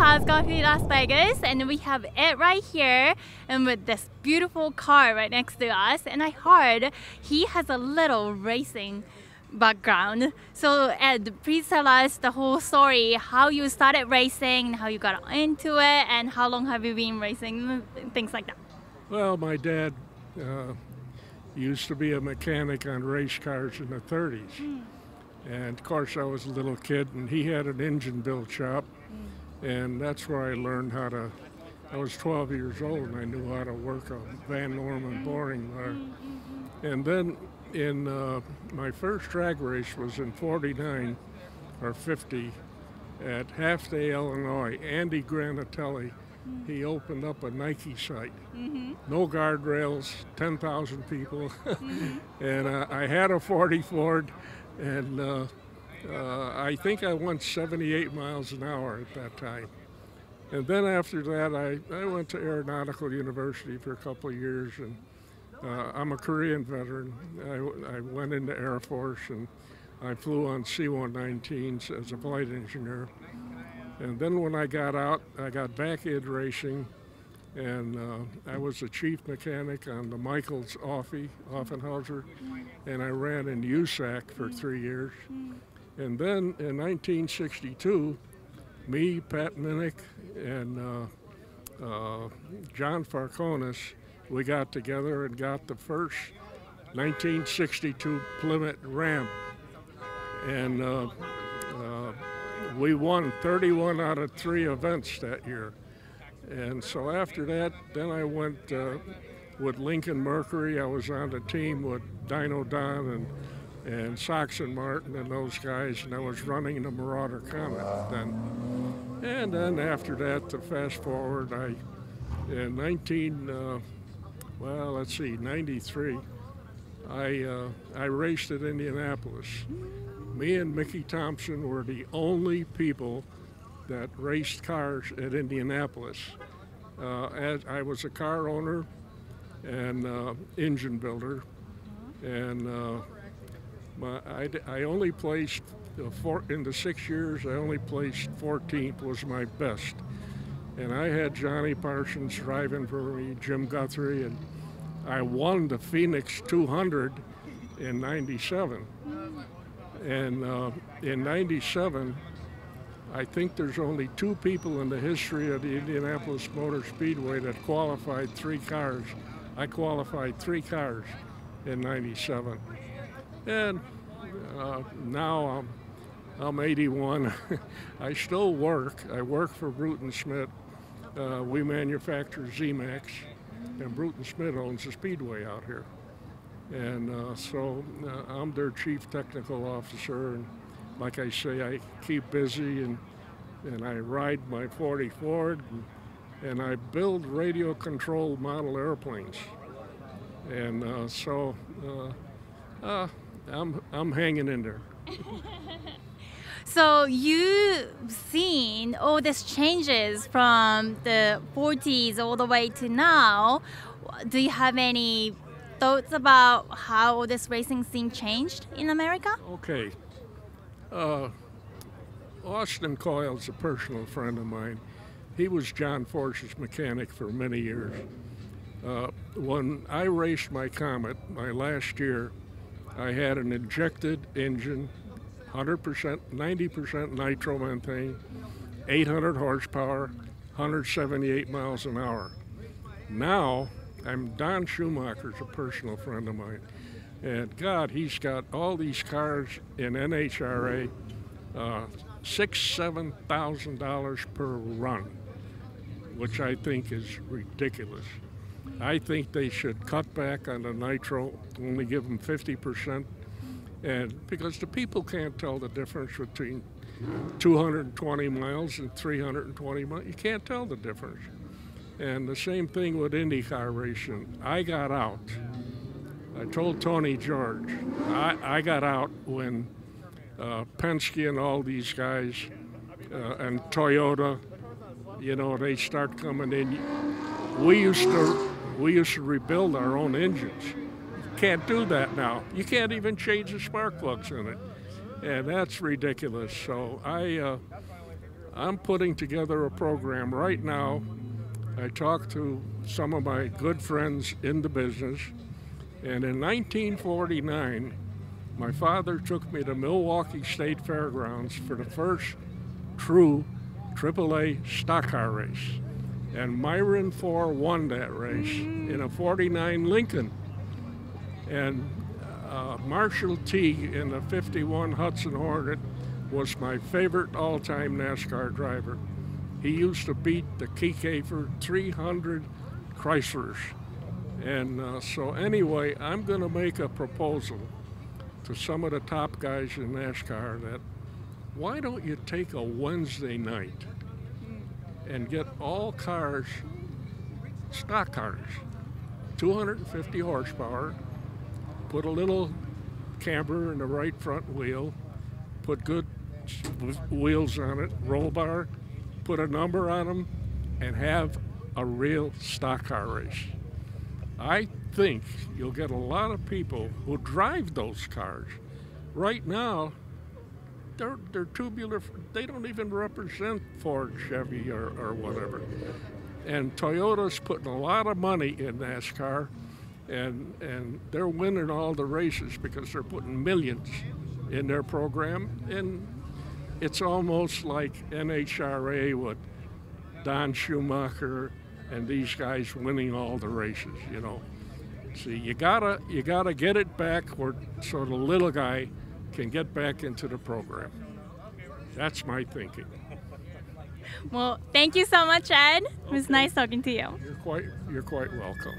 has gone to Las Vegas, and we have Ed right here, and with this beautiful car right next to us. And I heard he has a little racing background. So Ed, please tell us the whole story, how you started racing, how you got into it, and how long have you been racing, things like that. Well, my dad used to be a mechanic on race cars in the 30s. And of course I was a little kid, and he had an engine build shop, and that's where I learned how to, I was 12 years old and I knew how to work a Van Norman boring motor. And then in my first drag race was in 49 or 50 at Half Day, Illinois. Andy Granatelli, he opened up a Nike site. No guardrails, 10,000 people. And I had a 40 Ford, and I think I went 78 miles an hour at that time. And then after that, I went to Aeronautical University for a couple of years, and I'm a Korean veteran. I went into Air Force, and I flew on C-119s as a flight engineer. And then when I got out, I got back into racing, and I was the chief mechanic on the Michaels Offenhauser, and I ran in USAC for 3 years. And then in 1962, me, Pat Minnick, and John Farconis, we got together and got the first 1962 Plymouth Ram. And we won 31 out of 3 events that year. And so after that, then I went with Lincoln Mercury. I was on the team with Dino Don and Sox and Martin and those guys, and I was running the Marauder Comet then. And then after that, to fast forward, in 93, I raced at Indianapolis. Me and Mickey Thompson were the only people that raced cars at Indianapolis. As I was a car owner and engine builder, and I only placed, in the 6 years, I only placed 14th was my best. And I had Johnny Parsons driving for me, Jim Guthrie, and I won the Phoenix 200 in 97. And in 97, I think there's only 2 people in the history of the Indianapolis Motor Speedway that qualified 3 cars. I qualified 3 cars in 97. And now I'm 81. I still work. I work for Bruton Smith. We manufacture Z-Max, and Bruton Smith owns the speedway out here. And so I'm their chief technical officer, and like I say, I keep busy, and I ride my 40 Ford, and I build radio-controlled model airplanes. And so I'm hanging in there. So you've seen all these changes from the 40s all the way to now. Do you have any thoughts about how this racing scene changed in America? Okay. Austin Coyle's a personal friend of mine. He was John Force's mechanic for many years. When I raced my Comet, my last year, I had an injected engine, 100%, 90% nitromethane, 800 horsepower, 178 miles an hour. Now, Don Schumacher's a personal friend of mine, and God, he's got all these cars in NHRA, $6,000–7,000 per run, which I think is ridiculous. I think they should cut back on the nitro, only give them 50%, and because the people can't tell the difference between 220 miles and 320 miles. You can't tell the difference. And the same thing with IndyCar racing. I got out. I told Tony George, I got out when Penske and all these guys and Toyota, you know, they start coming in. We used to rebuild our own engines. You can't do that now. You can't even change the spark plugs in it, and that's ridiculous. So I'm putting together a program right now. I talked to some of my good friends in the business, and in 1949, my father took me to Milwaukee State Fairgrounds for the first true AAA stock car race. And Myron 4 won that race in a 49 Lincoln. And Marshall T in the 51 Hudson Hornet was my favorite all-time NASCAR driver. He used to beat the Kiefer 300 Chryslers. And so anyway, I'm going to make a proposal to some of the top guys in NASCAR that why don't you take a Wednesday night and get all cars, stock cars, 250 horsepower, put a little camber in the right front wheel, put good wheels on it, roll bar, put a number on them, and have a real stock car race. I think you'll get a lot of people who drive those cars. Right now, they're tubular, they don't even represent Ford, Chevy, or whatever. And Toyota's putting a lot of money in NASCAR, and they're winning all the races because they're putting millions in their program. And it's almost like NHRA with Don Schumacher and these guys winning all the races, you know. See, you gotta get it back so the little guy can get back into the program. That's my thinking. Well, thank you so much, Ed. It was nice talking to you. You're quite welcome.